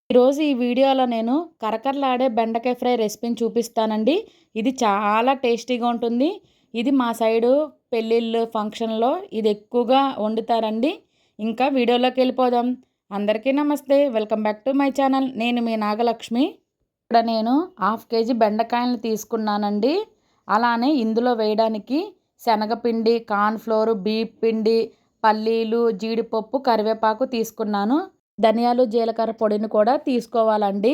ఈరోజు ఈ వీడియోలో నేను కరకరలాడే బెండకాయ ఫ్రై రెసిపీని చూపిస్తానండి. ఇది చాలా టేస్టీగా ఉంటుంది. ఇది మా సైడు పెళ్ళిళ్ళు, ఫంక్షన్‌లో ఇది ఎక్కువగా వండుతారండి. ఇంకా వీడియోలోకి వెళ్ళిపోదాం. అందరికీ నమస్తే. Welcome back to my channel. నేను మీ నాగలక్ష్మి. ఇక్కడ నేను హాఫ్ కేజీ బెండకాయలను తీసుకున్నానండి. అలానే ఇందులో వేయడానికి శనగపిండి, కార్న్ ఫ్లోర్, బియ్యం పిండి, పల్లీలు, జీడిపప్పు, కరివేపాకు తీసుకున్నాను. ధనియాలు, జీలకర్ర పొడిని కూడా తీసుకోవాలండి.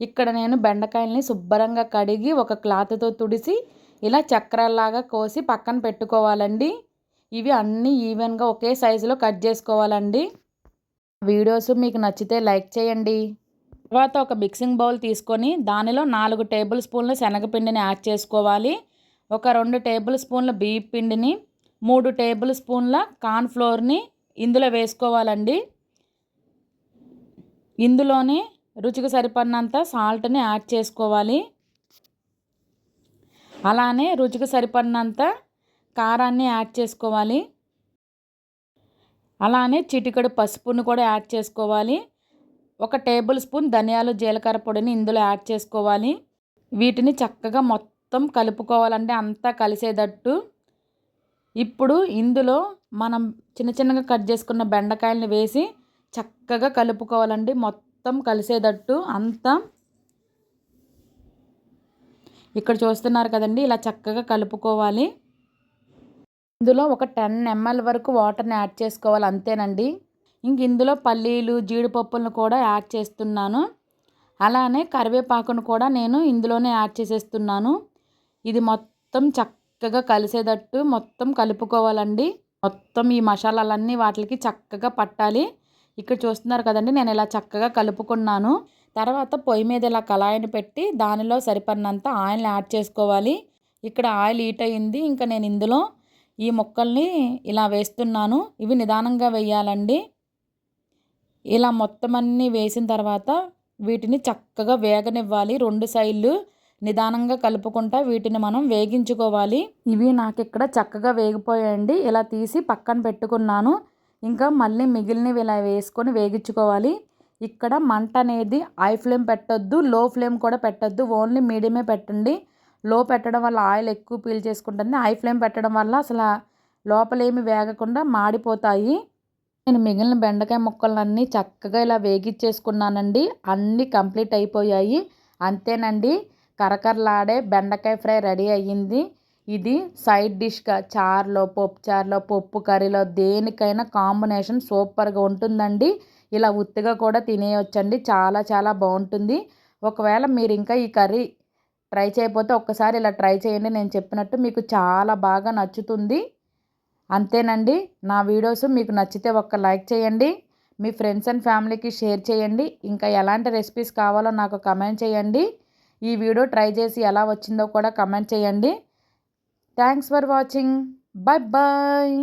ఇక్కడ నేను బెండకాయల్ని శుభ్రంగా కడిగి ఒక క్లాత్తో తుడిసి ఇలా చక్రాల్లాగా కోసి పక్కన పెట్టుకోవాలండి. ఇవి అన్నీ ఈవెన్గా ఒకే సైజులో కట్ చేసుకోవాలండి. వీడియోస్ మీకు నచ్చితే లైక్ చేయండి. తర్వాత ఒక మిక్సింగ్ బౌల్ తీసుకొని దానిలో 4 టేబుల్ స్పూన్ల శనగపిండిని యాడ్ చేసుకోవాలి. ఒక 2 టేబుల్ స్పూన్ల బియ్యం పిండిని, 3 టేబుల్ స్పూన్ల కార్న్ ఫ్లోర్ని ఇందులో వేసుకోవాలండి. ఇందులోనే రుచికి సరిపడినంత సాల్ట్ని యాడ్ చేసుకోవాలి. అలానే రుచికి సరిపడినంత కారాన్ని యాడ్ చేసుకోవాలి. అలానే చిటికెడు పసుపును కూడా యాడ్ చేసుకోవాలి. ఒక టేబుల్ స్పూన్ ధనియాలు, జీలకర్ర పొడిని ఇందులో యాడ్ చేసుకోవాలి. వీటిని చక్కగా మొత్తం కలుపుకోవాలంటే అంతా కలిసేటట్టు. ఇప్పుడు ఇందులో మనం చిన్న చిన్నగా కట్ చేసుకున్న బెండకాయలని వేసి చక్కగా కలుపుకోవాలండి. మొత్తం కలిసేటట్టు అంతా. ఇక్కడ చూస్తున్నారు కదండి, ఇలా చక్కగా కలుపుకోవాలి. ఇందులో ఒక 10 ml వరకు వాటర్ని యాడ్ చేసుకోవాలి, అంతేనండి. ఇంక ఇందులో పల్లీలు, జీడిపప్పులను కూడా యాడ్ చేస్తున్నాను. అలానే కరివేపాకును కూడా నేను ఇందులోనే యాడ్ చేసేస్తున్నాను. ఇది మొత్తం చక్కగా కలిసేటట్టు మొత్తం కలుపుకోవాలండి. మొత్తం ఈ మసాలాలన్నీ వాటికి చక్కగా పట్టాలి. ఇక్కడ చూస్తున్నారు కదండి, నేను ఇలా చక్కగా కలుపుకున్నాను. తర్వాత పొయ్యి మీద ఇలా కళాయిని పెట్టి దానిలో సరిపడినంత ఆయిల్ని యాడ్ చేసుకోవాలి. ఇక్కడ ఆయిల్ హీట్ అయ్యింది. ఇంకా నేను ఇందులో ఈ ముక్కల్ని ఇలా వేస్తున్నాను. ఇవి నిదానంగా వేయాలండి. ఇలా మొత్తం అన్నీ వేసిన తర్వాత వీటిని చక్కగా వేగనివ్వాలి. 2 సైడ్లు నిదానంగా కలుపుకుంటా వీటిని మనం వేగించుకోవాలి. ఇవి నాకు ఇక్కడ చక్కగా వేగిపోయాయండి. ఇలా తీసి పక్కన పెట్టుకున్నాను. ఇంకా మళ్ళీ మిగిలినవి ఇలా వేసుకొని వేగించుకోవాలి. ఇక్కడ మంట అనేది హై ఫ్లేమ్ పెట్టొద్దు, లో ఫ్లేమ్ కూడా పెట్టొద్దు. ఓన్లీ మీడియమే పెట్టండి. లో పెట్టడం వల్ల ఆయిల్ ఎక్కువ పీల్ చేసుకుంటుంది. హై ఫ్లేమ్ పెట్టడం వల్ల అసలు లోపలేమి వేగకుండా మాడిపోతాయి. నేను మిగిలిన బెండకాయ ముక్కలన్నీ చక్కగా ఇలా వేగిచ్చేసుకున్నానండి. అన్నీ కంప్లీట్ అయిపోయాయి. అంతేనండి, కరకరలాడే బెండకాయ ఫ్రై రెడీ అయ్యింది. ఇది సైడ్ డిష్గా చారులో, పప్పు చారులో, పప్పు కర్రీలో దేనికైనా కాంబినేషన్ సూపర్గా ఉంటుందండి. ఇలా ఉత్తిగా కూడా తినేయొచ్చండి. చాలా చాలా బాగుంటుంది. ఒకవేళ మీరు ఇంకా ఈ కర్రీ ట్రై చేయకపోతే ఒక్కసారి ఇలా ట్రై చేయండి. నేను చెప్పినట్టు మీకు చాలా బాగా నచ్చుతుంది. అంతేనండి, నా వీడియోస్ మీకు నచ్చితే ఒక్క లైక్ చేయండి. మీ ఫ్రెండ్స్ అండ్ ఫ్యామిలీకి షేర్ చేయండి. ఇంకా ఎలాంటి రెసిపీస్ కావాలో నాకు కమెంట్ చేయండి. ఈ వీడియో ట్రై చేసి ఎలా వచ్చిందో కూడా కమెంట్ చేయండి. Thanks for watching. Bye bye.